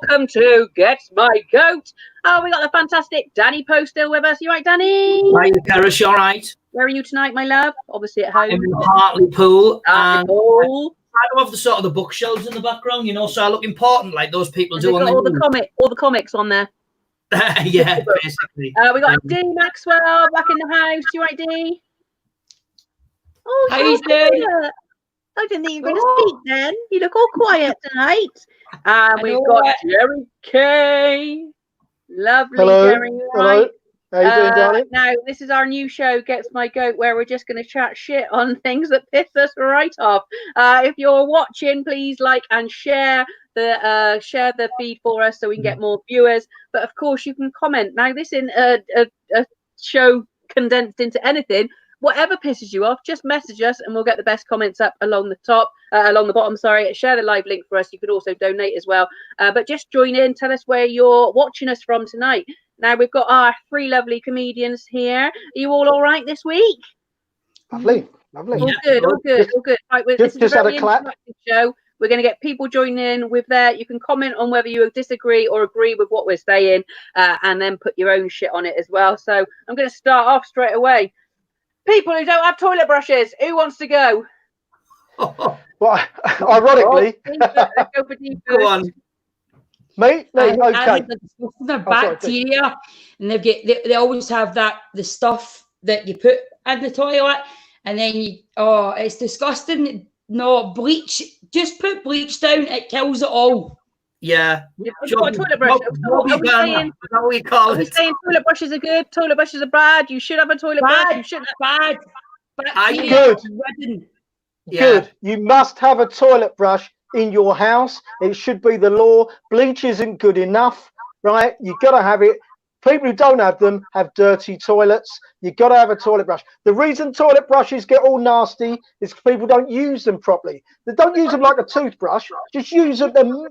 welcome to Gets My Goat. Oh, we got the fantastic Danny Poe still with us. You right, Danny? Hi, Paris, you all right? Where are you tonight, my love? Obviously at home. I'm in Hartlepool. Hartlepool. I love the sort of the bookshelves in the background, you know, so I look important like those people do on all the comics on there. Yeah, basically. We got D Maxwell back in the house. You right, D? Oh, how you doing? I didn't think you were going to speak then. You look all quiet tonight. And we've got Jerry Kay. Lovely, hello. Jerry. Hello. How you doing, darling? Now, this is our new show, Gets My Goat, where we're just going to chat shit on things that piss us right off. If you're watching, please like and share the feed for us so we can get more viewers. But of course, you can comment. Now, this isn't a show condensed into anything. Whatever pisses you off, just message us and we'll get the best comments up along the bottom. Sorry, share the live link for us. You could also donate as well. But just join in. Tell us where you're watching us from tonight. Now we've got our three lovely comedians here. Are you all right this week? Lovely. All good. Right, this is a very interactive show. We're going to get people joining in with there. You can comment on whether you disagree or agree with what we're saying, and then put your own shit on it as well. So I'm going to start off straight away. People who don't have toilet brushes, who wants to go? Well, ironically, go on. Mate, no, okay. I think they're bacteria, and they always have the stuff that you put in the toilet, and then it's disgusting. No, bleach. Just put bleach down. It kills it all. Yeah. Got a toilet brush. Are we saying toilet brushes are good? Toilet brushes are bad. You should have a toilet brush. You shouldn't have bad. Good. You must have a toilet brush in your house. It should be the law. Bleach isn't good enough, right? You've got to have it. People who don't have them have dirty toilets. You've got to have a toilet brush. The reason toilet brushes get all nasty is people don't use them properly. They don't use them like a toothbrush. Just use them to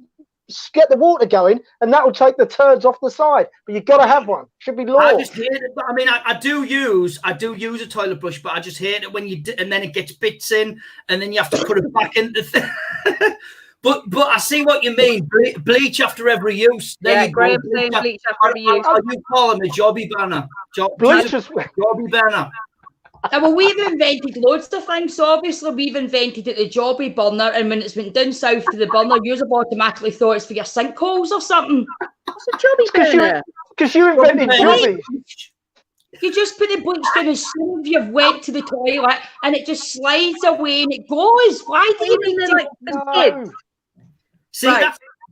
get the water going, and that will take the turds off the side. But you've got to have one. Should be law. I just hate it. I mean, I do use a toilet brush, but I just hate it when and then it gets bits in, and then you have to put it back into the But I see what you mean. Bleach after every use. Graham saying bleach after every use. How do you call him? A jobby banner. Jobby banner. Well, we've invented loads of things. So obviously we've invented it, the jobby burner, and when it's went down south to the burner, you've automatically thought it's for your sinkholes or something. What's a jobby burner? Because you invented jobbies. You just put the bleach down as soon as you've went to the toilet, and it just slides away and it goes. Why do you need to?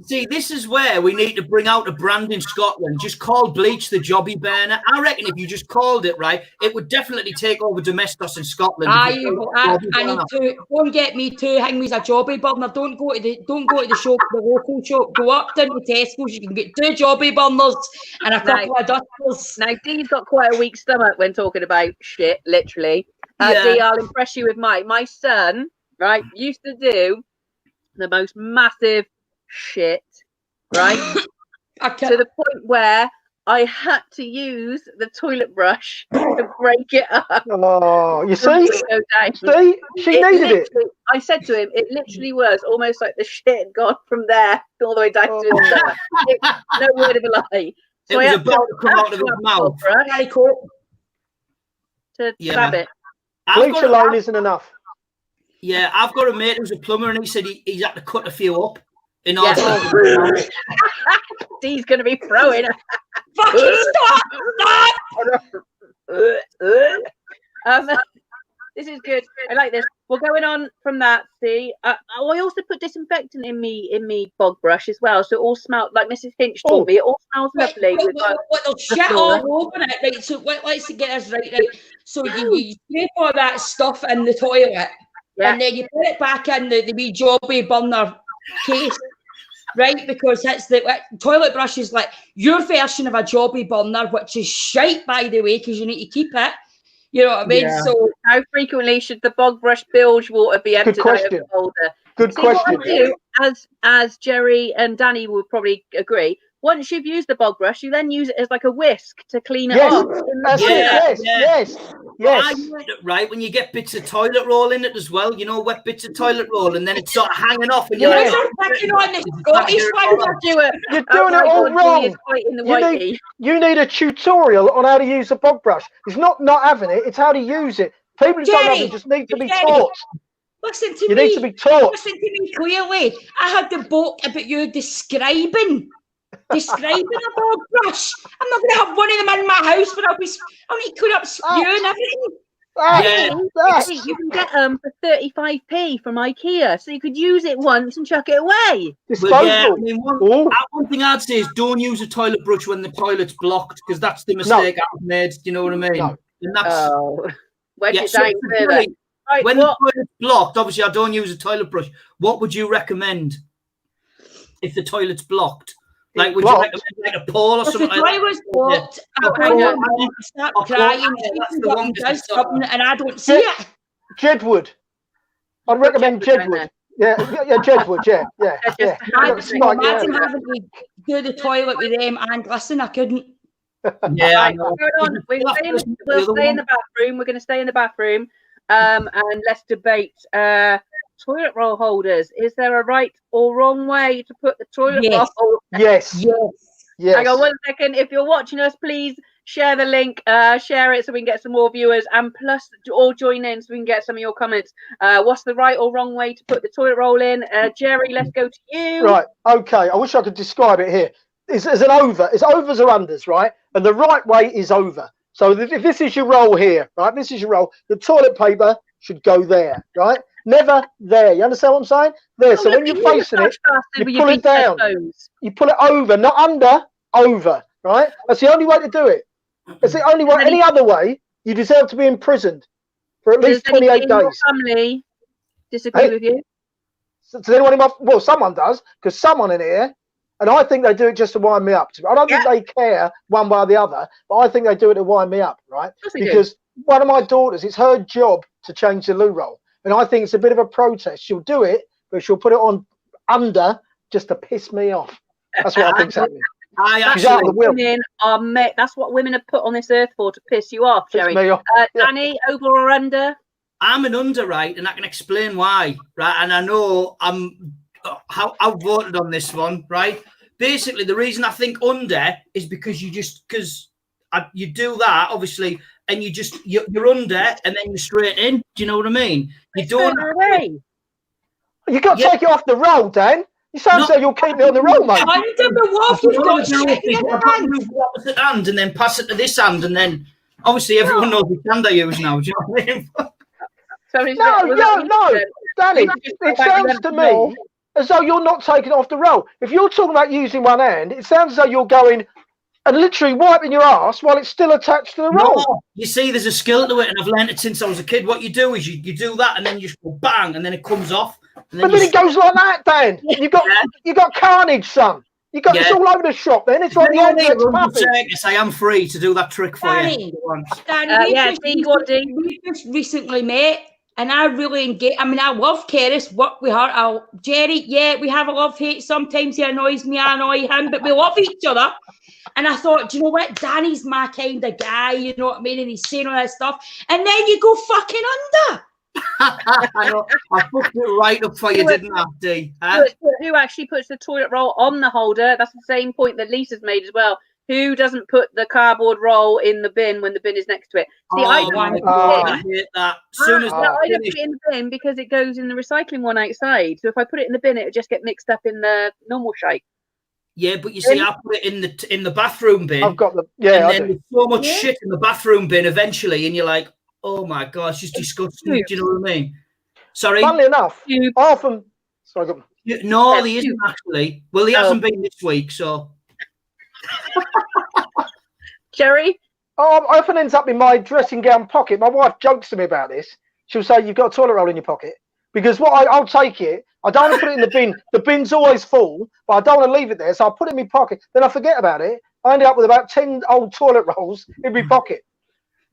See, this is where we need to bring out a brand in Scotland. Just call bleach the jobby burner. I reckon if you just called it right, it would definitely take over Domestos in Scotland. I need to. Don't get me too. Hang me as a jobby burner. Don't go to the shop, the local shop. Go up down to Tesco's. You can get 2 jobby burners and a couple of dusters. Now, Dee's got quite a weak stomach when talking about shit. Literally, Dee, I'll impress you with my son. Right, used to do the most massive shit, right? To the point where I had to use the toilet brush to break it up. Oh, you see? See? She needed it. I said to him, it literally was almost like the shit had gone from there all the way down to his stomach. No word of a lie. So it was about to come out of his mouth. To grab it. Bleach alone isn't enough. Yeah, I've got a mate who's a plumber, and he said he's had to cut a few up. In Dee's going to be throwing. Fucking stop! This is good. I like this. We're going on from that. See, I also put disinfectant in me bog brush as well, so it all smells like Mrs. Finch told me. It all smells lovely. They'll shit all over it. Right. So let's get this right. So you scrape all that stuff in the toilet, and then you put it back in the wee jobby burner case. Right, because that's the toilet brush is like your version of a jobby burner, which is shite, by the way, because you need to keep it. You know what I mean? Yeah. So, how frequently should the bog brush bilge water be emptied out of the holder? Good question. What I do, as Jerry and Danny will probably agree, once you've used the bog brush, you then use it as like a whisk to clean it Yes, off. that's it. Yes, yes, yes. I use it, right, when you get bits of toilet roll in it as well, you know, wet bits of toilet roll, and then it's sort of hanging off, and you're Yes. like, You're doing it all wrong. You need a tutorial on how to use a bog brush. It's not having it, it's how to use it. People who don't have it just need to be taught. Listen to you me. need to be taught. Listen to me clearly. I had the book about you describing a bog brush. I'm not going to have one of them in my house where I'll need to clean up spew and everything. You can get them for 35p from IKEA, so you could use it once and chuck it away. Well, yeah, I mean, one thing I'd say is don't use a toilet brush when the toilet's blocked, because that's the mistake I've made. Do you know what I mean? No. And that's, Wedge it down further. Right, when the toilet's blocked, obviously I don't use a toilet brush. What would you recommend if the toilet's blocked? Like, would you recommend like a pole or something? If the toilet's blocked, I start crying, and I don't see it. Jedwood. I'd recommend Jedwood. Yeah, Jedwood. Yeah. Imagine having to do the toilet with them and listen, I couldn't. Yeah, right, we'll stay in the bathroom. We're going to stay in the bathroom, and let's debate toilet roll holders. Is there a right or wrong way to put the toilet roll holder? Yes. Hang on 1 second. If you're watching us, please share the link, share it so we can get some more viewers, and plus all join in so we can get some of your comments. What's the right or wrong way to put the toilet roll in? Jerry, let's go to you. Right. Okay. I wish I could describe it here. It's an over. It's overs or unders, right? And the right way is over. So if this is your roll here, right? This is your roll. The toilet paper should go there, right? Never there. You understand what I'm saying? There. So when you're facing it, you pull it down. You pull it over, not under, over, right? That's the only way to do it. It's the only way. Any other way, you deserve to be imprisoned for at least 28 days. Your family disagree with you? Does anyone in my... Well, someone does, because someone in here... And I think they do it just to wind me up. I don't think they care one way or the other, but I think they do it to wind me up, right? Because one of my daughters, it's her job to change the loo roll. And I think it's a bit of a protest. She'll do it, but she'll put it on under just to piss me off. That's what I think's happening. That's what women have put on this earth for, to piss you off, Jerry. Danny, over or under? I'm an under, right? And I can explain why, right? And I know how I voted on this one, right? Basically, the reason I think under is because you do that, obviously, and you're under and then you're straight in. Do you know what I mean? You don't. You got to take it off the roll, Dan. You sound so you'll keep it on the roll, mate. I've got to move the opposite hand and then pass it to this hand, and then obviously everyone knows which hand I use now. Do you know what I mean? No, Danny. It sounds to me as though you're not taking it off the roll. If you're talking about using one hand, it sounds as though you're going and literally wiping your ass while it's still attached to the roll. No, you see, there's a skill to it, and I've learned it since I was a kid. What you do is you do that, and then you just go bang, and then it comes off. And then it goes like that, Dan. You got carnage, son. It's all over the shop. Then it's like the end. I am free to do that trick for you. Danny, we just recently met. And I really engage. I mean, I love Keris, work with her. Jerry, we have a love-hate. Sometimes he annoys me, I annoy him, but we love each other. And I thought, do you know what? Danny's my kind of guy, you know what I mean? And he's saying all that stuff. And then you go fucking under. I know. I fucked it right up for you, didn't I, D? Who actually puts the toilet roll on the holder? That's the same point that Lisa's made as well. Who doesn't put the cardboard roll in the bin when the bin is next to it? See, I hate that. I don't put it in the bin because it goes in the recycling one outside. So if I put it in the bin, it would just get mixed up in the normal shite. Yeah, but you see, I put it in the bathroom bin. I've got and then there's so much shit in the bathroom bin eventually, and you're like, oh my god, it's just disgusting. Do you know what I mean? Sorry. Funnily enough, often. Sorry, no, he isn't actually. Well, he hasn't been this week, so. Jerry? I often ends up in my dressing gown pocket. My wife jokes to me about this. She'll say, you've got a toilet roll in your pocket. Because I'll take it. I don't want to put it in the bin. The bin's always full, but I don't want to leave it there. So I'll put it in my pocket. Then I forget about it. I end up with about 10 old toilet rolls in my pocket.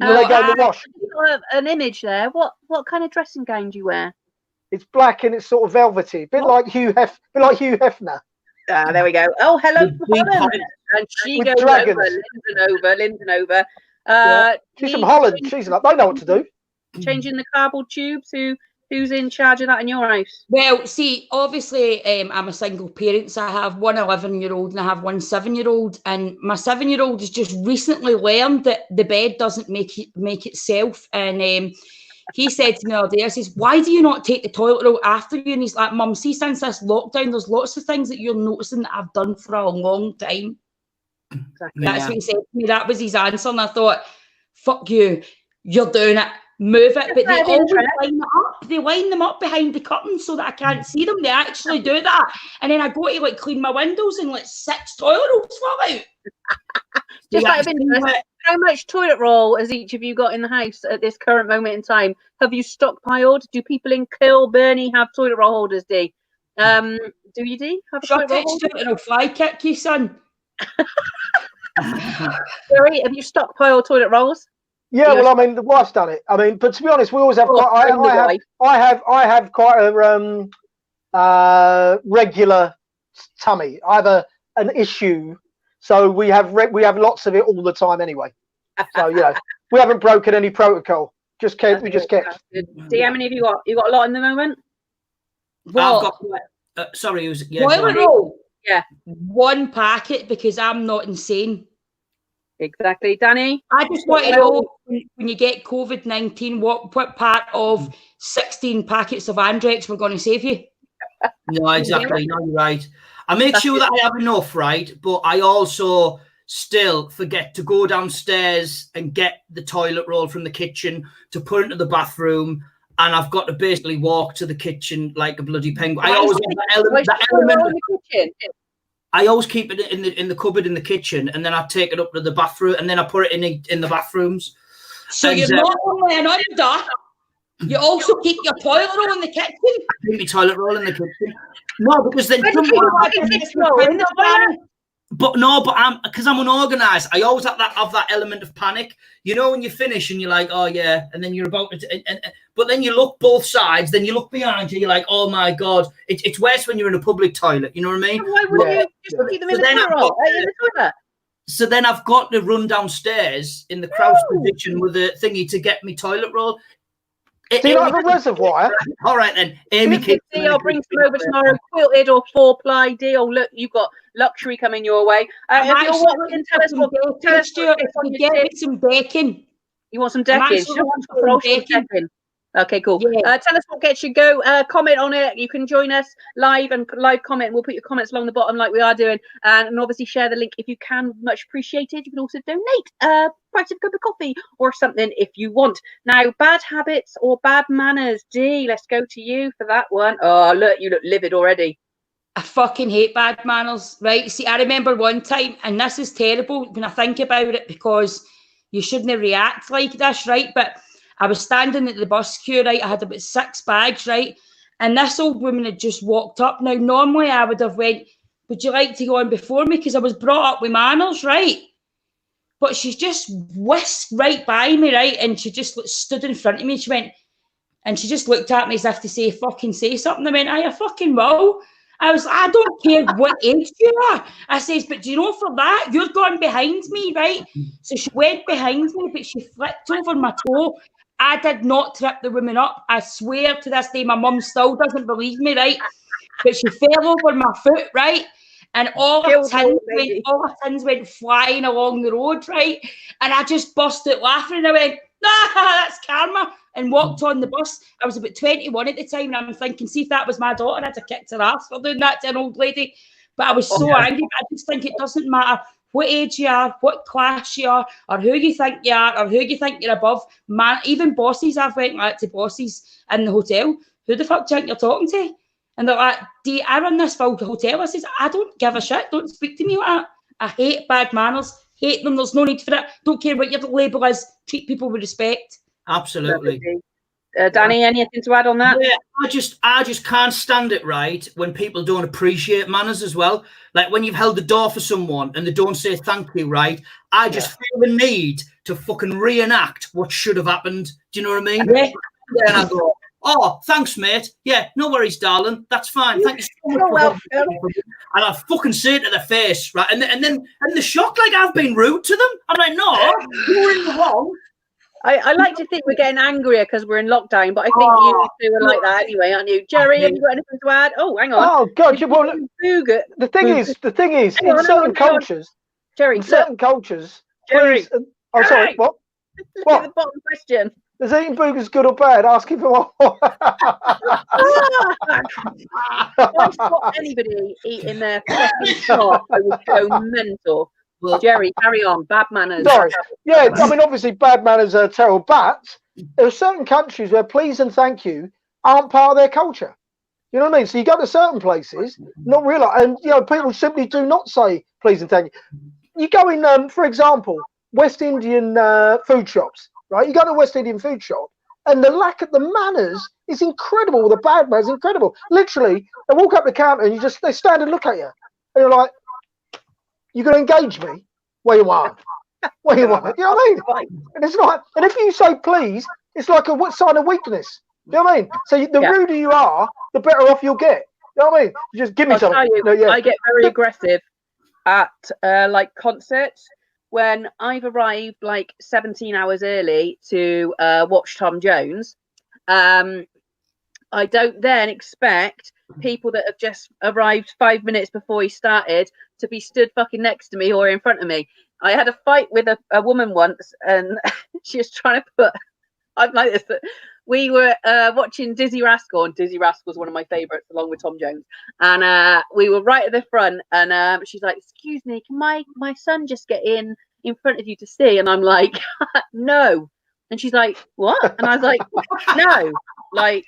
And then they go in the wash. An image there. What kind of dressing gown do you wear? It's black and it's sort of velvety. A bit like Hugh Hefner. There we go. Oh, hello The from big Holland. And she With goes dragons. over, Linden over. She's from Holland. She's like, they know what to do. Changing the cardboard tubes. Who's in charge of that in your house? Well, see, obviously, I'm a single parent, so I have one 11-year-old and I have one 7-year-old, and my 7-year-old has just recently learned that the bed doesn't make itself, and he said to me the other day, I says, why do you not take the toilet roll after you? And he's like, Mum, see, since this lockdown, there's lots of things that you're noticing that I've done for a long time. Exactly. That's what he said to me. That was his answer, and I thought, fuck you, you're doing it. Move it, but they always line it up. They line them up behind the curtains so that I can't see them. They actually do that, and then I go to like clean my windows, and like 6 toilet rolls fall out. Just out of interest, how much toilet roll has each of you got in the house at this current moment in time? Have you stockpiled? Do people in Kilburnie have toilet roll holders, Dee? Do you, Dee? Have a toilet roll holder? And I'll fly kick you, son. Gary, have you stockpiled toilet rolls? Yeah, well, I mean, the wife's done it. I mean, but to be honest, we always have. I have quite a regular tummy. I have an issue, so we have lots of it all the time anyway. So we haven't broken any protocol. We just kept. See, how many have you got? You got a lot in the moment. Well, I've got. Sorry, it was toilet roll. Yeah, 1 packet because I'm not insane. Exactly, Danny. I just want to know when you get COVID-19, what part of 16 packets of Andrex we're going to save you? No, exactly. No, you're right. I make sure that I have enough, right? But I also still forget to go downstairs and get the toilet roll from the kitchen to put into the bathroom. And I've got to basically walk to the kitchen like a bloody penguin. I always have that element of the kitchen. I always keep it in the cupboard in the kitchen, and then I take it up to the bathroom, and then I put it in the bathrooms. So you're not only an under, you also keep your toilet roll in the kitchen. I keep my toilet roll in the kitchen. No, because then But I'm because I'm unorganized. I always have that element of panic. You know, when you finish and you're like, oh yeah, and then you're about to, but then you look both sides, then you look behind you, you're like, oh my god, it's worse when you're in a public toilet. You know what I mean? Why wouldn't you just keep them in the toilet? So then I've got to run downstairs in the crouch position with a thingy to get me toilet roll. Do you have a reservoir? All right then, Amy. I'll bring some over tomorrow, quilted or 4-ply. Deal. Look, you've got luxury coming your way. If you're watching, tell us what you get me some bacon. You want some decking? Okay, cool. Yeah. Tell us what gets you go. Comment on it. You can join us live and live comment. We'll put your comments along the bottom like we are doing, and obviously share the link if you can. Much appreciated. You can also donate price of a cup of coffee or something if you want. Now, bad habits or bad manners. Dee, let's go to you for that one. Oh, look, you look livid already. I fucking hate bad manners, right? See, I remember one time, and this is terrible when I think about it because you shouldn't react like this, right? But I was standing at the bus queue, right? I had about 6 bags, right? And this old woman had just walked up. Now, normally I would have went, would you like to go on before me? Because I was brought up with manners, right? But she's just whisked right by me, right? And she just stood in front of me. And she went, and she just looked at me as if to say, fucking say something. I went, I fucking will. I don't care what age you are. I says, but do you know for that, you're going behind me, right? So she went behind me, but she flipped over my toe. I did not trip the woman up. I swear to this day, my mum still doesn't believe me, right? But she fell over my foot, right? And all her tins went flying along the road, right? And I just busted laughing and I went, that's karma, and walked on the bus. I was about 21 at the time, and I'm thinking, see if that was my daughter, I'd have kicked her ass for doing that to an old lady. But I was so angry. I just think it doesn't matter what age you are, what class you are, or who you think you are, or who you think you're above. Man, even bosses, I've went like to bosses in the hotel. Who the fuck do you think you're talking to? And they're like, I run this full hotel. I says, I don't give a shit. Don't speak to me like that. I hate bad manners. Hate them. There's no need for it. Don't care what your label is. Treat people with respect. Absolutely. Danny, anything to add on that? Yeah, I just can't stand it, right, when people don't appreciate manners as well. Like when you've held the door for someone and they don't say thank you, right? I just feel the need to fucking reenact what should have happened. Do you know what I mean? Yeah. And I go, Oh, thanks, mate. Yeah, no worries, darling. That's fine. Thank you so much. You're welcome. And I fucking say it to their face, right? And then they're shocked like I've been rude to them. I'm like, no, you were in the wrong. I like to think we're getting angrier because we're in lockdown, but I think you two are like that anyway, aren't you? Jerry, have you got anything to add? Oh, hang on. Oh God! Well, the thing is, in certain cultures, Jerry, in certain cultures, Jerry. Oh, sorry. What? What? The bottom question. Is eating boogers good or bad? Asking for one. I saw anybody eating their fucking shop, I would go mental. Well, Jerry, carry on. Bad manners. Sorry. Yeah, I mean, obviously, bad manners are terrible, but there are certain countries where please and thank you aren't part of their culture. You know what I mean? So you go to certain places, not realize, and people simply do not say please and thank you. You go in, for example, West Indian food shops, right? You go to a West Indian food shop, and the lack of the manners is incredible. The bad manners is incredible. Literally, they walk up the counter and they stand and look at you, and you're like, "You gonna engage me? Where you are? Where you are?" You know what I mean? And it's not. And if you say please, it's like a sign of weakness. You know what I mean? So the ruder you are, the better off you'll get. You know what I mean? You just give me something. I get very aggressive at like concerts when I've arrived like 17 hours early to watch Tom Jones. I don't then expect people that have just arrived 5 minutes before he started to be stood fucking next to me or in front of me. I had a fight with a woman once, and she was trying to put. I'm like this. We were watching Dizzy Rascal, and Dizzy Rascal was one of my favourites, along with Tom Jones. And we were right at the front, and she's like, "Excuse me, can my son just get in front of you to see?" And I'm like, "No." And she's like, "What?" And I was like, "No." Like,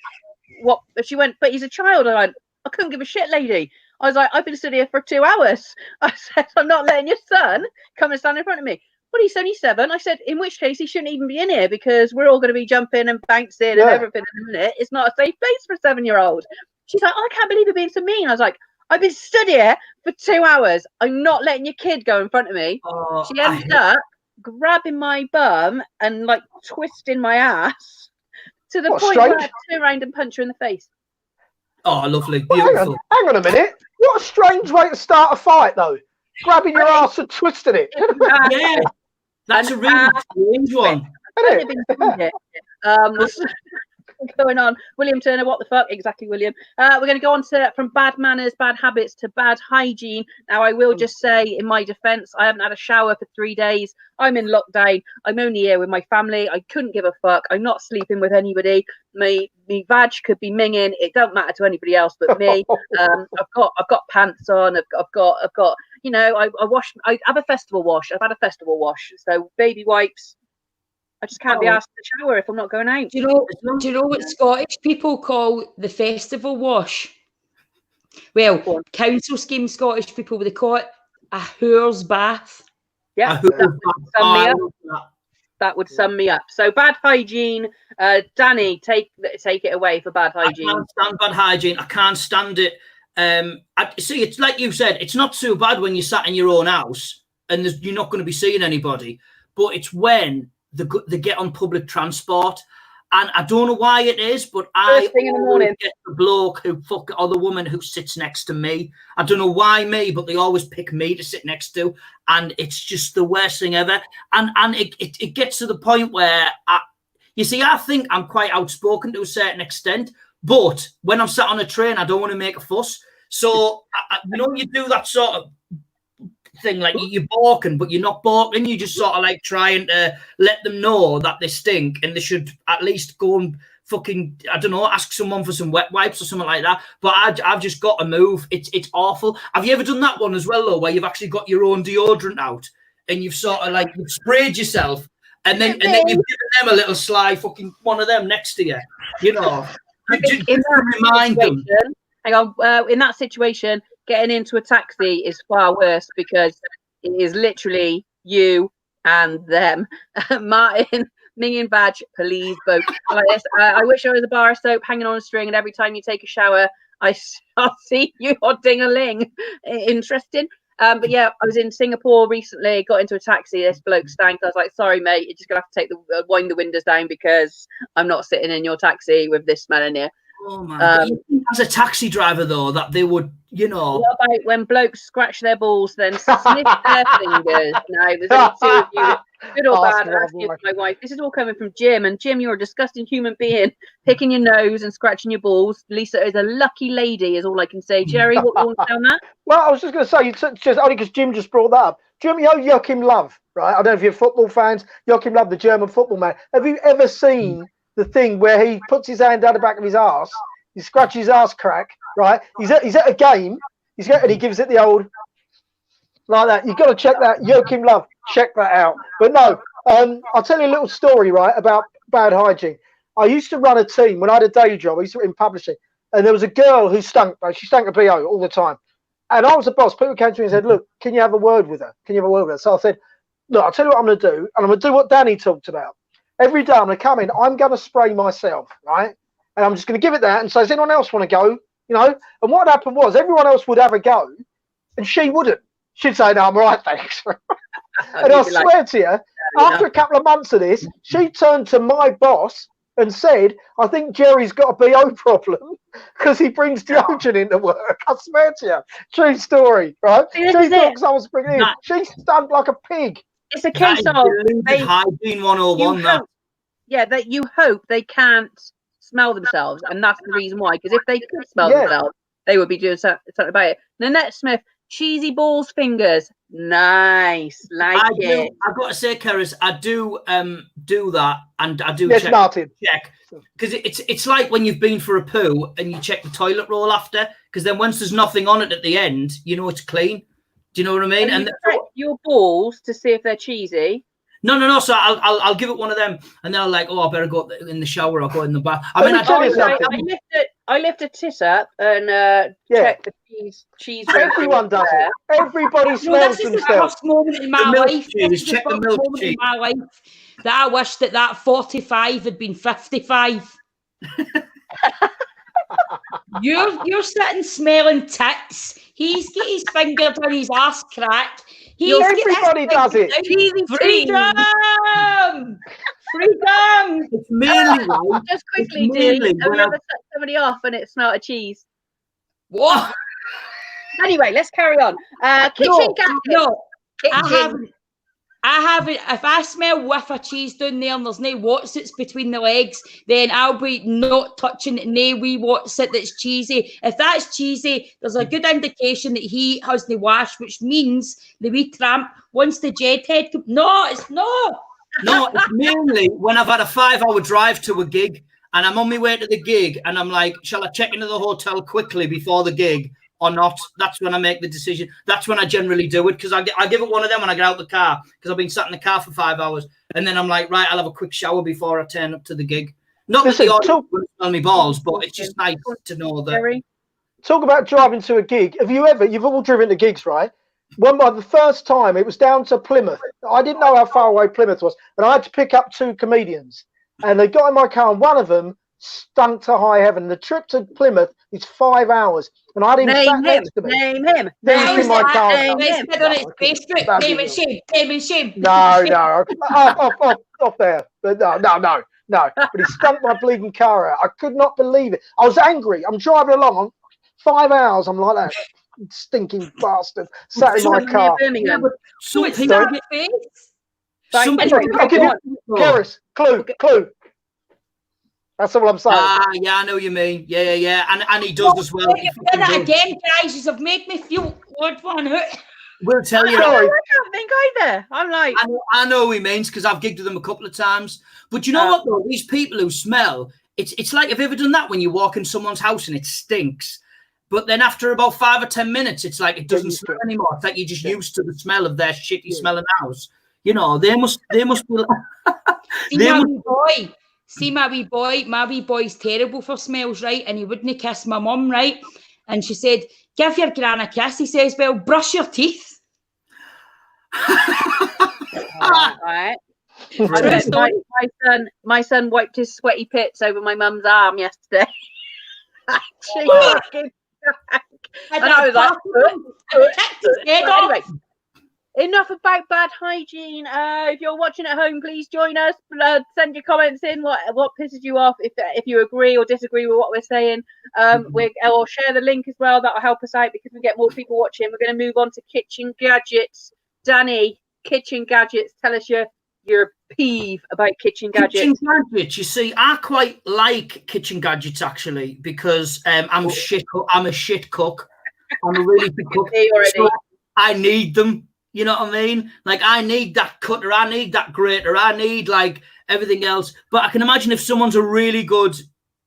what? She went, "But he's a child." And I couldn't give a shit, lady. I was like, "I've been stood here for 2 hours." I said, "I'm not letting your son come and stand in front of me." "Well, he's only 7. I said, "In which case he shouldn't even be in here because we're all going to be jumping and bouncing and everything in a minute. It's not a safe place for a 7-year-old. She's like, "I can't believe you're being so mean." I was like, "I've been stood here for 2 hours. I'm not letting your kid go in front of me." She ended up grabbing my bum and like twisting my ass to the point where I had to turn around and punch her in the face. Oh, lovely. Beautiful. Hang on a minute. What a strange way to start a fight, though. Grabbing your ass and twisting it. Yeah. That's a really strange one. What's going on? William Turner, what the fuck? Exactly, William. We're going to go on from bad manners, bad habits to bad hygiene. Now, I will just say, in my defence, I haven't had a shower for 3 days. I'm in lockdown. I'm only here with my family. I couldn't give a fuck. I'm not sleeping with anybody. My vag could be minging. It don't matter to anybody else but me. I've got pants on. I've got. You know, I wash. I have a festival wash. I've had a festival wash. So baby wipes. I just can't be asked to shower if I'm not going out. Do you know what Scottish people call the festival wash? Well, council scheme Scottish people, they call it a whore's bath. Yeah, that would sum me up. So bad hygiene. Danny, take it away for bad hygiene. I can't stand bad hygiene. I can't stand it. See, it's like you said, it's not too bad when you're sat in your own house and you're not going to be seeing anybody, but it's when they get on public transport, and I don't know why it is, but First thing in the morning, get the bloke or the woman who sits next to me. I don't know why me, but they always pick me to sit next to, and it's just the worst thing ever. And it gets to the point where I think I'm quite outspoken to a certain extent, but when I'm sat on a train, I don't want to make a fuss. So you do that sort of thing, like you're balking, but you're not balking. You're just sort of like trying to let them know that they stink and they should at least go and fucking, I don't know, ask someone for some wet wipes or something like that. But I've just got to move. It's awful. Have you ever done that one as well, though, where you've actually got your own deodorant out and you've sort of like you've sprayed yourself and then you've given them a little sly fucking one of them next to you, you know? Just remind them. Hang on, in that situation, getting into a taxi is far worse because it is literally you and them. Martin, minging badge, please vote. Like this. I wish I was a bar of soap hanging on a string, and every time you take a shower, I'll see you or ding-a-ling. Interesting. But yeah, I was in Singapore recently, got into a taxi, this bloke stank. I was like, sorry, mate, you're just going to have to take wind the windows down because I'm not sitting in your taxi with this smell in here. Oh, man. As a taxi driver, though, that they would, you know. What about when blokes scratch their balls, then sniff their fingers? No, there's only two of you. Good or bad, asking my wife. This is all coming from Jim, and Jim, you're a disgusting human being, picking your nose and scratching your balls. Lisa is a lucky lady, is all I can say. Jerry, what you want to say on that? Well, I was just going to say, just only because Jim just brought that up. Do you know Joachim Löw, right? I don't know if you're football fans. Joachim Löw, the German football man. Have you ever seen the thing where he puts his hand down the back of his arse, he scratches his arse crack, right? He's at a game, and he gives it the old like that. You've got to check that. Joachim Löw, check that out. But no, I'll tell you a little story, right, about bad hygiene. I used to run a team when I had a day job. I used to in publishing, and there was a girl who stunk. She stank of BO all the time. And I was the boss. People came to me and said, look, can you have a word with her? Can you have a word with her? So I said, look, I'll tell you what I'm going to do. And I'm going to do what Danny talked about. Every day I'm going to come in. I'm going to spray myself, right? And I'm just going to give it that and say, does anyone else want to go? You know? And what happened was everyone else would have a go and she wouldn't. She'd say, no, I'm all right, thanks. And I swear to you, after a couple of months of this, she turned to my boss and said, I think Jerry's got a BO problem because he brings deodorant into work. I swear to you. True story, right? She thought I was bringing in. She stunk like a pig. It's a case of hygiene 101. Yeah, that you hope they can't smell themselves, and that's the reason why. Because if they could smell themselves, they would be doing something about it. Nanette Smith, cheesy balls fingers, nice, it. I've got to say, Keris, I do that, and I do check because it's like when you've been for a poo and you check the toilet roll after, because then once there's nothing on it at the end, you know it's clean. Do you know what I mean? And you check your balls to see if they're cheesy. No. So I'll give it one of them, and then I'm like, oh, I better go in the shower or go in the bath. I mean, I lift a tit up and check the cheese. Everyone does it. Everybody smells themselves. This is the worst moment in my life. Check the milk moment in my life that I wish that 45 had been 55. You're sitting smelling tits. He's got his finger down his ass crack. Everybody does it. Freedom! Freedom! It's mainly just quickly, Dee. Have you ever set somebody off and it smelled of cheese? What? Anyway, let's carry on. Kitchen gadget. No, I haven't. If I smell whiff of cheese down there and there's no Watsits between the legs, then I'll be not touching no wee Watsit that's cheesy. If that's cheesy, there's a good indication that he has the wash, which means the wee tramp wants the jet head. No, it's not. No, it's mainly when I've had a 5-hour drive to a gig and I'm on my way to the gig and I'm like, shall I check into the hotel quickly before the gig or not? That's when I make the decision. That's when I generally do it, because I give it one of them when I get out of the car, because I've been sat in the car for 5 hours, and then I'm like, right, I'll have a quick shower before I turn up to the gig. Not that the audience wouldn't smell me balls, but it's just nice to know that. Talk about driving to a gig. You've all driven to gigs, right? The first time, it was down to Plymouth. I didn't know how far away Plymouth was, and I had to pick up 2 comedians, and they got in my car, and one of them stunk to high heaven. The trip to Plymouth is 5 hours, and I had him sat next to me. Name him. Name him. Name him. No. Off there. But no. But he stunk my bleeding car out. I could not believe it. I was angry. I'm driving along. 5 hours. I'm like that stinking bastard sat in my car. So it's not face. Keris, clue. That's all I'm saying. Yeah, I know what you mean. Yeah. And he does as well. That again, guys, you've made me feel odd one. We'll tell you. I don't think either. I'm like, I know what he means, because I've gigged with them a couple of times. But you know what, though? These people who smell, it's like, have you ever done that when you walk in someone's house and it stinks? But then after about 5 or 10 minutes, it's like it doesn't smell anymore. It's like you're just used to the smell of their shitty smelling house. You know, they must be like... See, my wee boy's terrible for smells, right? And he wouldn't kiss my mum, right? And she said, give your gran a kiss. He says, well, brush your teeth. Right. My son wiped his sweaty pits over my mum's arm yesterday. She fucking And I was like, anyway, enough about bad hygiene. If you're watching at home, please join us. Send your comments in. What pisses you off? If you agree or disagree with what we're saying, or share the link as well. That'll help us out because we get more people watching. We're going to move on to kitchen gadgets. Danny, kitchen gadgets. Tell us your peeve about kitchen gadgets. Kitchen gadgets. You see, I quite like kitchen gadgets actually because I'm a shit cook. I'm a really big cook. So I need them. You know what I mean? Like, I need that cutter, I need that grater, I need, like, everything else. But I can imagine if someone's a really good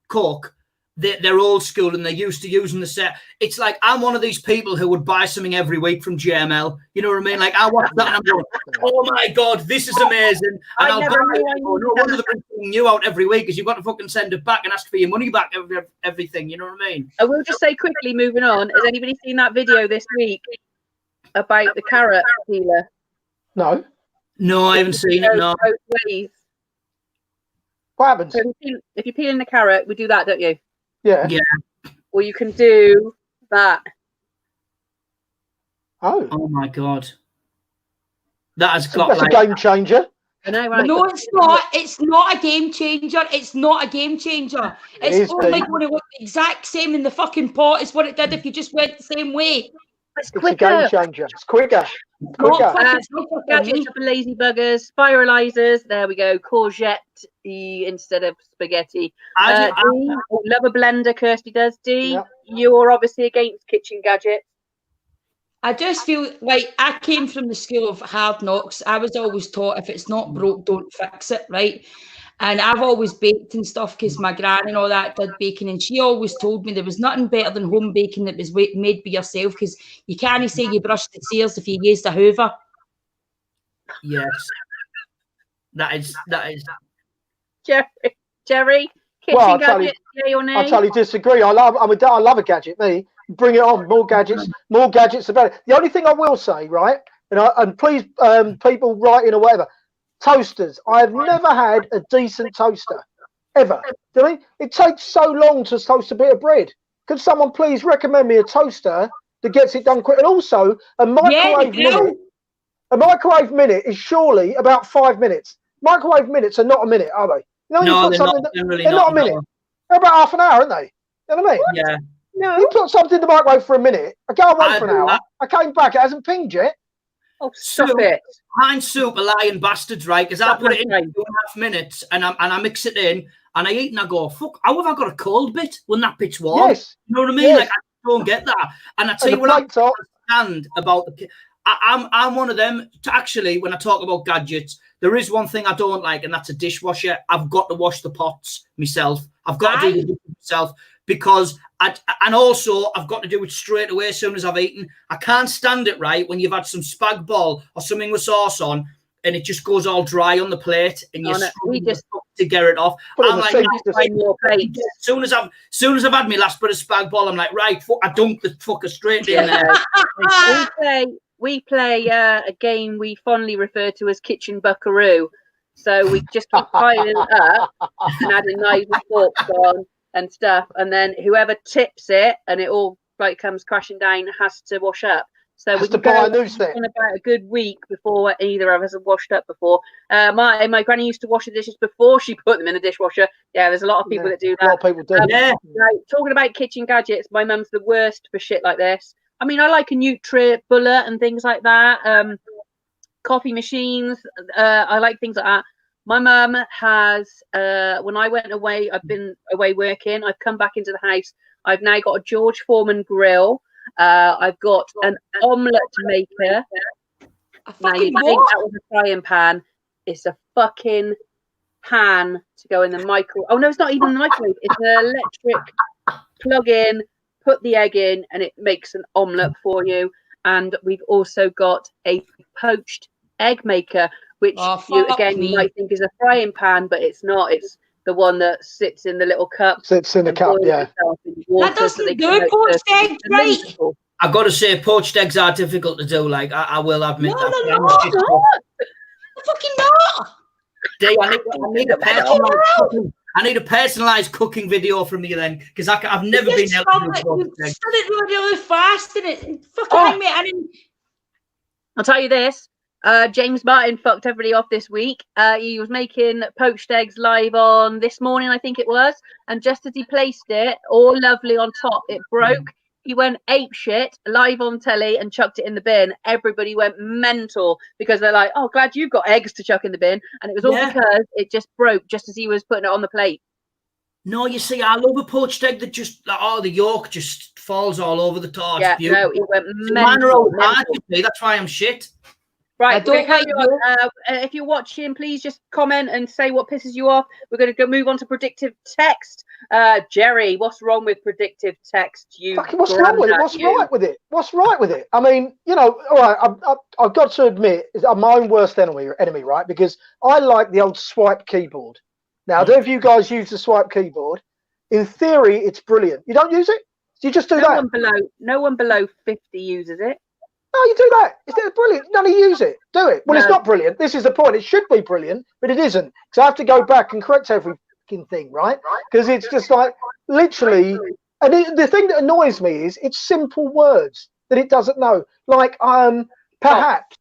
cook, they're old school and they're used to using the set. It's like, I'm one of these people who would buy something every week from GML. You know what I mean? Like, I watch that and I'm going, oh, my God, this is amazing. And I'll buy it. Oh, no wonder they're bringing something new out every week because you've got to fucking send it back and ask for your money back, everything. You know what I mean? I will just say quickly, moving on, has anybody seen that video this week about the carrot peeler? No, I haven't seen it. No. What happens? So if you're peeling the carrot, we do that, don't you? Yeah. Or you can do that. Oh my God. That has got. That's a game changer. I know, right? No, it's not. It's not a game changer. It's not a game changer. It's only going to look the exact same in the fucking pot as what it did if you just went the same way. It's a game changer. It's quicker. Gadgets for lazy buggers, spiralizers. There we go. Courgette instead of spaghetti. D, love a blender. Kirsty does. D, yep. You're obviously against kitchen gadgets. I just feel like I came from the school of hard knocks. I was always taught if it's not broke, don't fix it, right? And I've always baked and stuff because my gran and all that did baking, and she always told me there was nothing better than home baking that was made by yourself because you can't say you brushed the sears if you used a hoover. Yes, that is. Jerry, kitchen gadgets, yay or nay? I totally disagree. I love a gadget. Me, bring it on. More gadgets, the better. The only thing I will say, right, and please, people writing or whatever. Toasters. I've never had a decent toaster ever. Do you know? It takes so long to toast a bit of bread. Could someone please recommend me a toaster that gets it done quick? And also a microwave minute. A microwave minute is surely about 5 minutes. Microwave minutes are not a minute, are they? You know, no, they're not a minute. No. They're about half an hour, aren't they? You know what I mean? Yeah. No. You put something in the microwave for a minute. I go and wait for an hour. I came back. It hasn't pinged yet. Oh, stop it. Heinz soup are lying bastards, right? Because I put it in 2.5 minutes and I mix it in and I eat and I go, fuck, how have I got a cold bit when that bit's warm? Yes. You know what I mean? Yes. Like, I don't get that. And I tell you what I understand about I'm one of them, actually, when I talk about gadgets, there is one thing I don't like, and that's a dishwasher. I've got to wash the pots myself. I've got to do the dishes myself because and also I've got to do it straight away as soon as I've eaten. I can't stand it, right, when you've had some spag bol or something with sauce on and it just goes all dry on the plate and you just to get it off. I'm like, as soon as I've had my last bit of spag bol, I'm like, right, I dunked the fucker straight in there. We play a game we fondly refer to as Kitchen Buckaroo. So we just keep piling it up and adding knives and forks on and stuff, and then whoever tips it and it all like comes crashing down has to wash up. So we can go in about a good week before either of us have washed up before. My granny used to wash the dishes before she put them in the dishwasher. Yeah, there's a lot of people that do that. A lot of people do. Talking about kitchen gadgets, my mum's the worst for shit like this. I mean, I like a Nutri-Bullet and things like that. Coffee machines. I like things like that. My mum has, when I went away, I've been away working. I've come back into the house. I've now got a George Foreman grill. I've got an omelette maker. Now, you think that was a frying pan. It's a fucking pan to go in the microwave. Oh, no, it's not even the microwave. It's an electric plug-in. Put the egg in and it makes an omelette for you. And we've also got a poached egg maker, which you might think is a frying pan, but it's not. It's the one that sits in the little cup. Sits in the cup, yeah. That doesn't do poached eggs, right? I've got to say, poached eggs are difficult to do. Like, I will admit that. No, fucking not. I need a person. I need a personalised cooking video from you then, because I've never been able to do it really fast, and it fucking me. I'll tell you this. James Martin fucked everybody off this week. He was making poached eggs live on this morning, I think it was, and just as he placed it, all lovely on top, it broke. He went ape shit live on telly and chucked it in the bin. Everybody went mental because they're like, "Oh, glad you've got eggs to chuck in the bin," and it was all because it just broke just as he was putting it on the plate. No, you see, I love a poached egg that just the yolk just falls all over the top. Yeah, no, it went mental. That's why I'm shit. Right, if you're watching, please just comment and say what pisses you off. We're going to move on to predictive text. Jerry, what's wrong with predictive text? What's wrong with it? What's right with it? What's right with it? I mean, all right, I've got to admit, I'm my own worst enemy, right? Because I like the old swipe keyboard. Now, I don't know if you guys use the swipe keyboard. In theory, it's brilliant. You don't use it? You just do that? No one below 50 uses it. No, you do that. It's brilliant. None of you use it. Do it. Well, it's not brilliant. This is the point. It should be brilliant, but it isn't. So I have to go back and correct every thing, right? Because it's just like literally. And the thing that annoys me is it's simple words that it doesn't know. Like perhaps.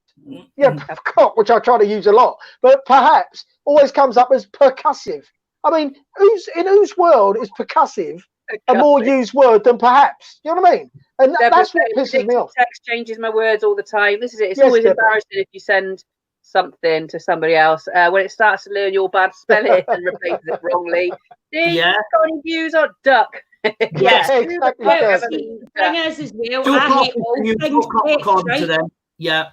Yeah, cock, which I try to use a lot, but perhaps always comes up as percussive. I mean, whose world is percussive a more used word than perhaps? You know what I mean? And that's what pisses me off. Text changes my words all the time. This is it. It's always embarrassing if you send something to somebody else when it starts to learn your bad spelling and replaces it wrongly. Got any views on duck? Yes, exactly. Thing is as well, I hate all things text, Yeah.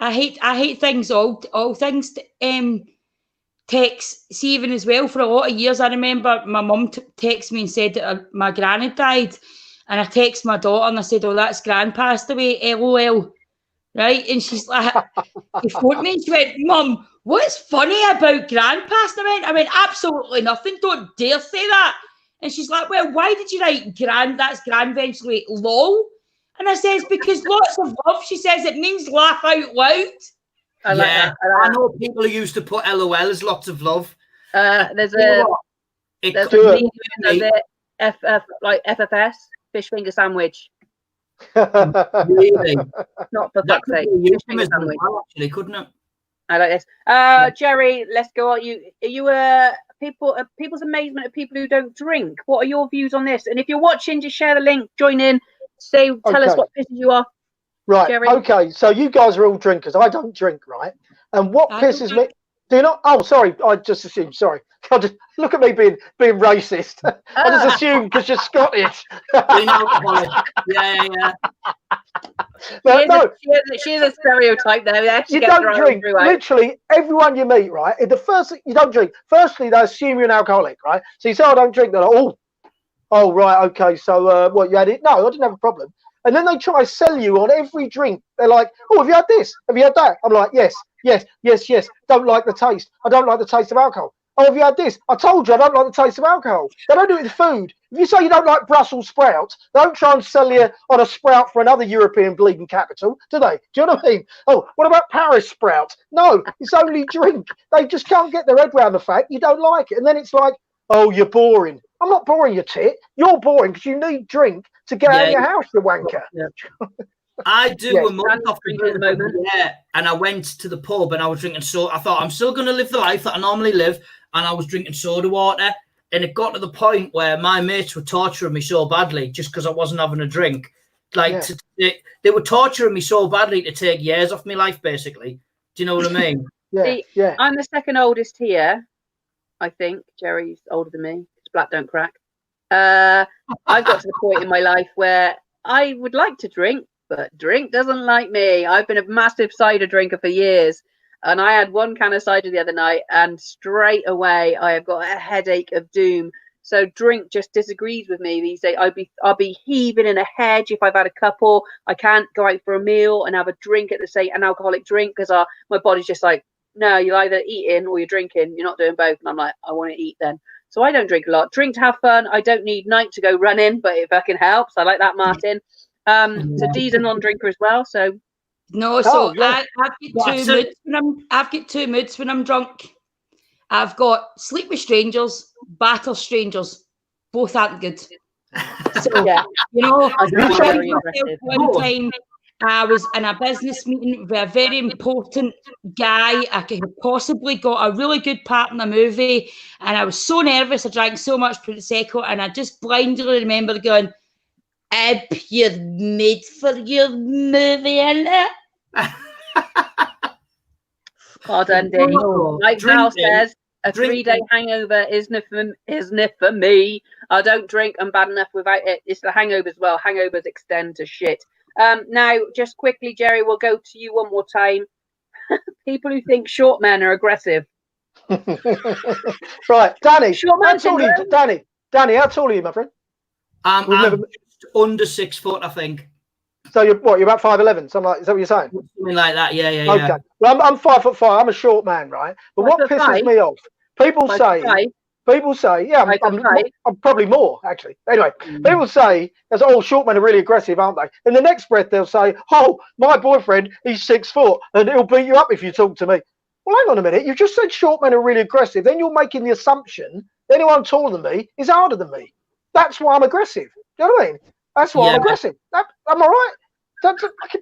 I hate things all things text. See, even as well for a lot of years, I remember my mum texted me and said that my gran had died, and I texted my daughter and I said, "Oh, that's gran passed away, LOL." Right, and she's like, she phoned me and she went, "Mum, what's funny about gran passing away?" I went, "Absolutely nothing. Don't dare say that." And she's like, "Well, why did you write gran? That's gran eventually, lol." And I says, "Because lots of love." She says it means laugh out loud. I like that. I know people who used to put LOL as lots of love. There's a like FFS, fish finger sandwich. Really? Not for fuck's sake. Fish finger sandwich. Actually, couldn't it? I like this. Jerry, let's go on. People's amazement at people who don't drink. What are your views on this? And if you're watching, just share the link, join in, tell us what pisses you off. Right. Jerry. Okay. So you guys are all drinkers. I don't drink, right? And what pisses me? Do you not? Oh, sorry. I just assumed. Sorry. I just look at me being racist. I just assumed because you're Scottish. Yeah. But she is a stereotype there. You don't drink. Literally everyone you meet, right? The first you don't drink. Firstly, they assume you're an alcoholic, right? So you say I don't drink. They're like, oh, right, okay. So what you had it? No, I didn't have a problem. And then they try to sell you on every drink. They're like, "Oh, have you had this? Have you had that?" I'm like, yes. Don't like the taste. I don't like the taste of alcohol. "Oh, have you had this? I told you I don't like the taste of alcohol." They don't do it with food. If you say you don't like Brussels sprouts, they don't try and sell you on a sprout for another European bleeding capital, do they? Do you know what I mean? "Oh, what about Paris sprouts?" No, it's only drink. They just can't get their head around the fact you don't like it. And then it's like, "Oh, you're boring." I'm not boring, you tit. You're boring because you need drink to get out of your house, you wanker. Yeah. I do a month off drinking at the moment. Yeah, and I went to the pub and I was drinking soda. I thought I'm still going to live the life that I normally live, and I was drinking soda water. And it got to the point where my mates were torturing me so badly just because I wasn't having a drink. They were torturing me so badly to take years off my life, basically. Do you know what I mean? Yeah. I'm the second oldest here. I think Jerry's older than me. It's black don't crack. I've got to the point in my life where I would like to drink, but drink doesn't like me. I've been a massive cider drinker for years, and I had one can of cider the other night, and straight away I have got a headache of doom. So drink just disagrees with me these days. I'll be heaving in a hedge if I've had a couple. I can't go out for a meal and have a drink at an alcoholic drink because my body's just like, no, you're either eating or you're drinking. You're not doing both. And I'm like, I want to eat then. So I don't drink a lot. Drink to have fun. I don't need night to go running, but it fucking helps. I like that, Martin. So Dee's a non-drinker as well. So no, I've got two moods when I'm drunk. I've got sleep with strangers, batter strangers. Both aren't good. So, Yeah. you know, Very aggressive. one time I was in a business meeting with a very important guy. I could have possibly got a really good part in the movie, and I was so nervous. I drank so much Prosecco, and I just blindly remember going, "Ab, you're made for your movie, innit?" God, Andy. Like Val says, a 3-day hangover isn't for me. I don't drink. I'm bad enough without it. It's the hangover as well. Hangovers extend to shit. Now, just quickly, Jerry, we'll go to you one more time. People who think short men are aggressive. Right, Danny. Short man syndrome. Danny, how tall are you, my friend? I'm just under 6 foot, I think. So you're what? You're about 5'11", something like. Is that what you're saying? Something like that. Yeah. Okay. Well, I'm 5'5". I'm a short man, right? But what pisses me off? People say, yeah, I'm probably more actually. Anyway, people say, "As all short men are really aggressive, aren't they?" In the next breath, they'll say, "Oh, my boyfriend, he's 6 foot, and he'll beat you up if you talk to me." Well, hang on a minute. You just said short men are really aggressive. Then you're making the assumption that anyone taller than me is harder than me. That's why I'm aggressive. Do you know what I mean? That's why I'm aggressive. Am I right?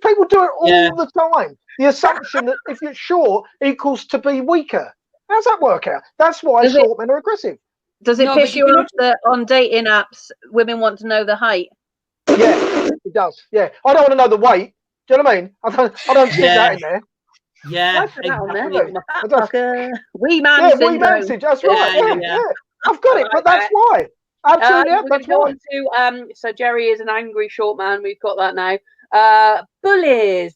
People do it all the time. The assumption that if you're short equals to be weaker. How's that work out? That's why short men are aggressive. Does it piss you off that on dating apps, women want to know the height? Yeah, it does. Yeah. I don't want to know the weight. Do you know what I mean? I don't stick that in there. Yeah. Wee man syndrome. That's right. Yeah. I've got it, but that's why. Absolutely, that's why. So Jerry is an angry short man. We've got that now. Bullies,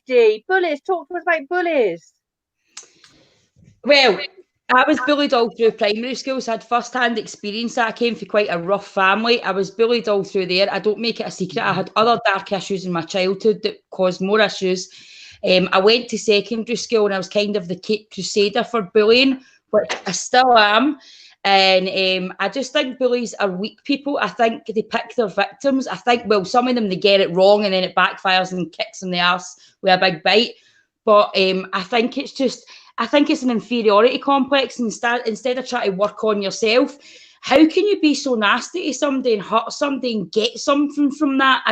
D. Bullies. Talk to us about bullies. Well, I was bullied all through primary school, so I had first-hand experience that. I came from quite a rough family. I was bullied all through there. I don't make it a secret. I had other dark issues in my childhood that caused more issues. I went to secondary school and I was kind of the Cape Crusader for bullying, which I still am. And I just think bullies are weak people. I think they pick their victims. I think, well, some of them, they get it wrong and then it backfires and kicks in the arse with a big bite. But I think it's an inferiority complex. Instead of trying to work on yourself, how can you be so nasty to somebody and hurt somebody and get something from that?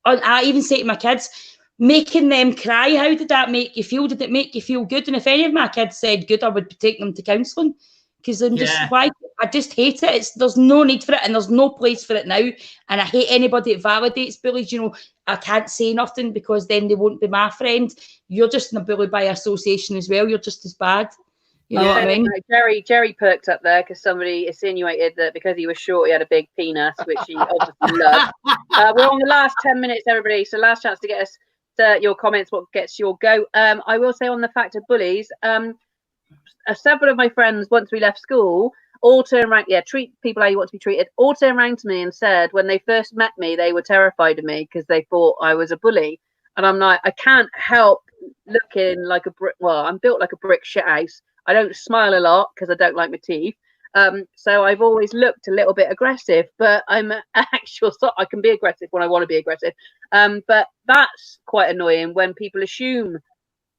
I even say to my kids, making them cry, how did that make you feel? Did it make you feel good? And if any of my kids said good, I would take them to counselling. Because I just hate it. There's no need for it and there's no place for it now. And I hate anybody that validates bullies. You know, I can't say nothing because then they won't be my friend. You're just a bully by association as well. You're just as bad. You know what I mean? Jerry perked up there because somebody insinuated that because he was short, he had a big penis, which he obviously loved. We're on the last 10 minutes, everybody. So last chance to get us to your comments. What gets your go? I will say on the fact of bullies, several of my friends, once we left school, all turned around, treat people how you want to be treated, all turned around to me and said when they first met me, they were terrified of me because they thought I was a bully. And I'm like, I can't help looking like a brick. Well, I'm built like a brick shit house. I don't smile a lot because I don't like my teeth. So I've always looked a little bit aggressive, but I'm I can be aggressive when I want to be aggressive. But that's quite annoying when people assume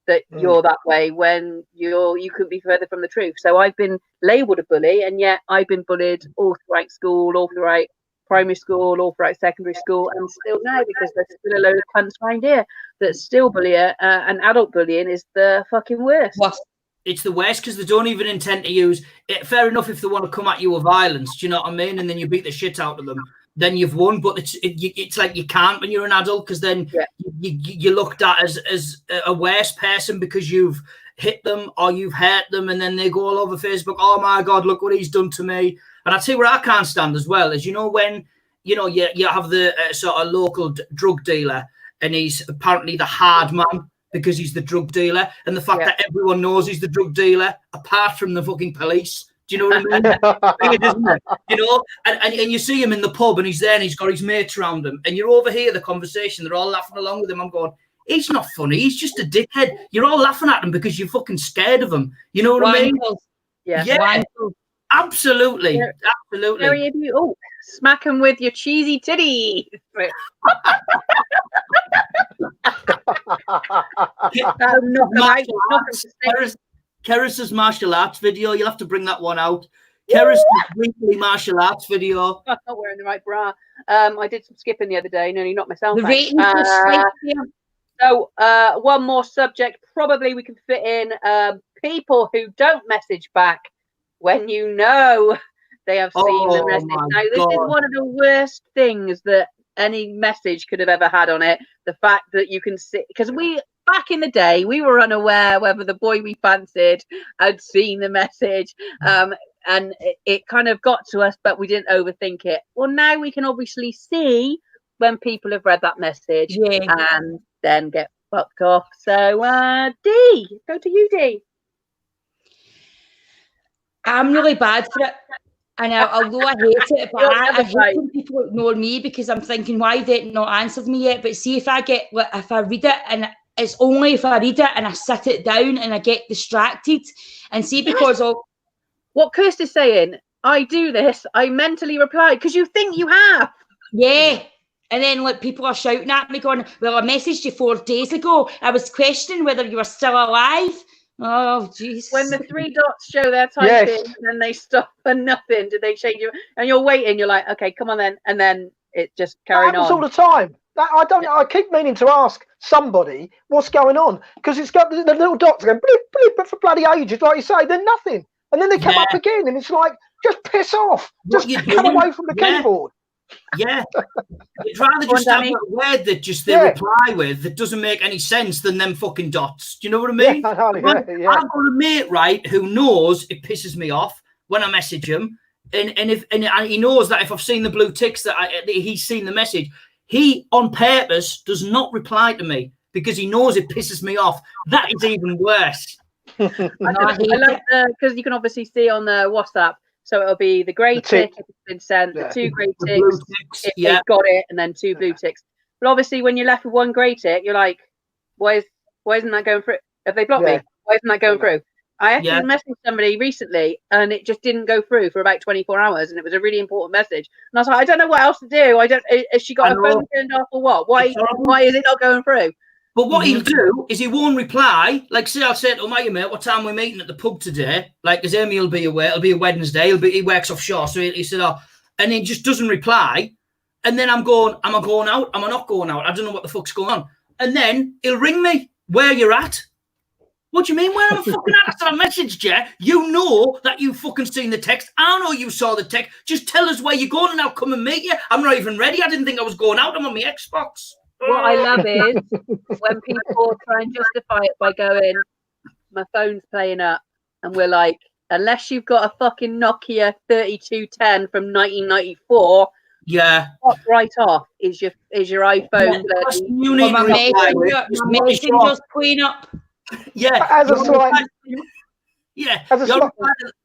that you're that way when you couldn't be further from the truth. So I've been labelled a bully, and yet I've been bullied all throughout school, all throughout primary school, all throughout secondary school, and still now because there's still a load of cunts around here that still bully her, and adult bullying is the fucking worst. It's the worst because they don't even intend to use it. Fair enough if they want to come at you with violence, do you know what I mean? And then you beat the shit out of them, then you've won. But it's like you can't when you're an adult because then you're looked at as a worse person because you've hit them or you've hurt them, and then they go all over Facebook. Oh my God, look what he's done to me. And I tell you what I can't stand as well is, when you have the sort of local drug dealer and he's apparently the hard man because he's the drug dealer, and the fact that everyone knows he's the drug dealer apart from the fucking police. Do you know what I mean? Isn't it? And you see him in the pub and he's there and he's got his mates around him, and you overhear the conversation. They're all laughing along with him. I'm going, he's not funny. He's just a dickhead. You're all laughing at him because you're fucking scared of him. You know what I mean? Yeah. Absolutely. Absolutely. Harry, smack him with your cheesy titty. Keris's martial arts video. You'll have to bring that one out. Keris's weekly martial arts video. I'm not wearing the right bra. I did some skipping the other day, nearly knocked myself The out. ratings were spicy. So one more subject, probably we can fit in people who don't message back when you know they have seen the message. Now, this is one of the worst things that any message could have ever had on it. The fact that you can see, because back in the day, we were unaware whether the boy we fancied had seen the message. And it kind of got to us, but we didn't overthink it. Well, now we can obviously see when people have read that message and then get fucked off. So, D, go to you, D. I'm really bad for it. And although I hate it, but I hate when people ignore me because I'm thinking, why they not answered me yet? But see, if I read it, and it's only if I read it and I sit it down and I get distracted, and see, because of what Kirsty's saying, I do this, I mentally reply because you think you have. Yeah. And then people are shouting at me going, well, I messaged you 4 days ago. I was questioning whether you were still alive. Oh, jeez. When the 3 dots show their typing and then they stop and nothing, do they change you? And you're waiting, you're like, okay, come on then. And then it just carries on. That happens all the time. I don't know. I keep meaning to ask somebody what's going on because it's got the little dots going blip, blip, for bloody ages. Like you say, they're nothing. And then they come up again, and it's like, just piss off. Just come away from the keyboard. Yeah. You'd rather just have a word that just they reply with that doesn't make any sense than them fucking dots. Do you know what I mean? I've got a mate, right, who knows it pisses me off when I message him. And he knows that if I've seen the blue ticks that he's seen the message, he on purpose does not reply to me because he knows it pisses me off. That is even worse. I like because you can obviously see on the WhatsApp, so it'll be the grey tick if it's been sent, the 2 grey ticks if they've got it, and then 2 blue ticks. But obviously, when you're left with 1 grey tick, you're like, why isn't that going through? Have they blocked me? Why isn't that going through? I actually messaged somebody recently, and it just didn't go through for about 24 hours, and it was a really important message. And I was like, I don't know what else to do. Has she got her phone turned off or what? Why is it not going through? But what he'll do is he won't reply. Like, say I'll say to my mate, what time we're meeting at the pub today? Like, because Amy will be away. It'll be a Wednesday. He works offshore. So he said, and he just doesn't reply. And then I'm going, am I going out? Am I not going out? I don't know what the fuck's going on. And then he'll ring me, where you're at. What do you mean, where am I fucking at? I messaged you. You know that you fucking seen the text. I know you saw the text. Just tell us where you're going and I'll come and meet you. I'm not even ready. I didn't think I was going out. I'm on my Xbox. What I love is when people try and justify it by going, my phone's playing up, and we're like, unless you've got a fucking Nokia 3210 from 1994, pop right off is your iPhone. My messenger's playing up. Yeah, as a slight,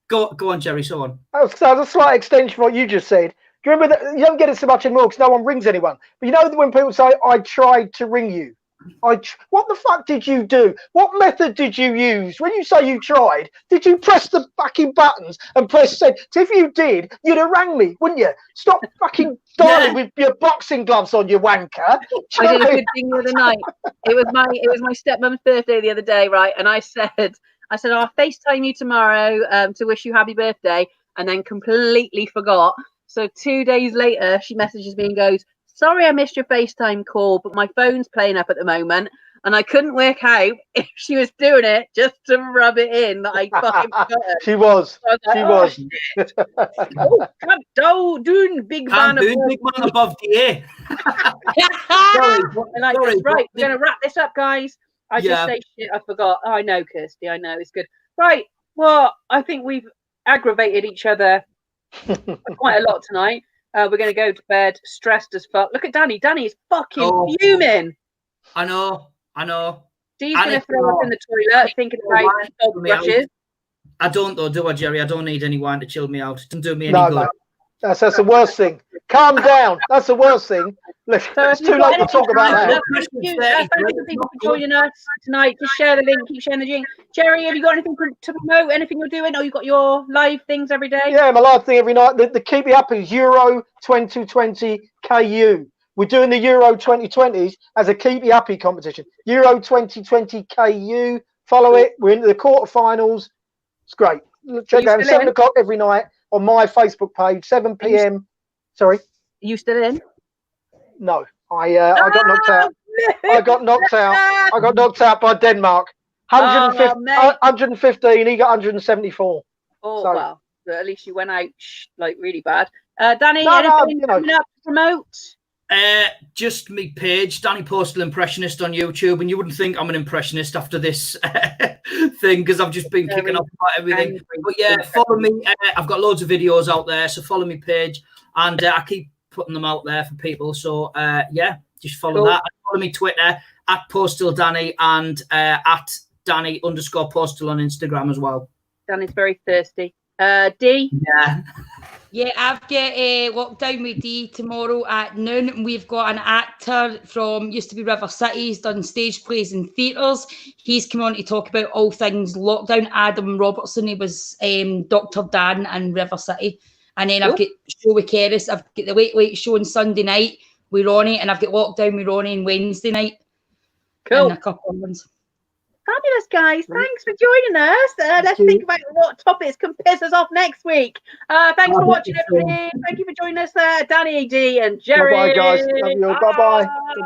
go on, Jerry. So on. As a slight extension of what you just said. Do you remember that? You don't get it so much anymore because no one rings anyone. But you know when people say, I tried to ring you. What the fuck did you do? What method did you use? When you say you tried, did you press the fucking buttons and press send? So if you did, you'd have rang me, wouldn't you? Stop fucking dialing with your boxing gloves on, you wanker. I did a good thing the other night. It was my stepmom's birthday the other day, right? And I said, I'll FaceTime you tomorrow to wish you happy birthday, and then completely forgot. So 2 days later, she messages me and goes, sorry I missed your FaceTime call, but my phone's playing up at the moment. And I couldn't work out if she was doing it just to rub it in that I fucking forgot her. She was. Oh, doing big man above the air. Sorry. Right, we're going to wrap this up, guys. I just say shit, I forgot. Oh, I know, Kirsty, I know. It's good. Right, well, I think we've aggravated each other quite a lot tonight. We're going to go to bed stressed as fuck. Look at Danny. Danny is fucking fuming. I know. He's going to throw up in the toilet thinking about dog brushes. I don't though, do I, Jerry? I don't need any wine to chill me out. It doesn't do me any good. No. That's the worst thing. Calm down. That's the worst thing. Look, it's too late to talk about that. Thank you for joining us tonight. Just share the link. Keep sharing the link. Jerry, have you got anything to promote? Anything you're doing? Or you got your live things every day? Yeah, my live thing every night. The Keep It Up is Euro 2020 KU. We're doing the Euro 2020s as a Keep It Uppy competition. Euro 2020 KU Follow it. We're into the quarterfinals. It's great. Check it out at 7 o'clock every night on my Facebook page, 7 p.m. Sorry. Are you still in? No, I got knocked out. I got knocked out. I got knocked out by Denmark. 115. He got 174. Oh, so, well, at least you went out like really bad. Danny, anything coming up to promote? Just me page, Danny Postal Impressionist on YouTube, and you wouldn't think I'm an impressionist after this thing because I've just been kicking off about everything. But yeah, follow me. I've got loads of videos out there, so follow me page, and I keep putting them out there for people. So yeah, just follow that. Follow me Twitter at Postal Danny and at Danny_Postal on Instagram as well. Danny's very thirsty. D? Yeah. Yeah, I've got a lockdown with D tomorrow at noon, and we've got an actor from used to be River City. He's done stage plays and theatres. He's come on to talk about all things lockdown. Adam Robertson, he was Dr. Dan in River City. And then I've got show with Keris. I've got the Late Show on Sunday night with Ronnie, and I've got lockdown with Ronnie on Wednesday night. Cool. And a couple of ones. Fabulous, guys. Thanks for joining us. Let's think about what topics can piss us off next week. Thanks for watching, everybody. Thank you for joining us, Danny, D, and Jerry. Bye-bye, guys. Love you. Bye-bye. Bye-bye.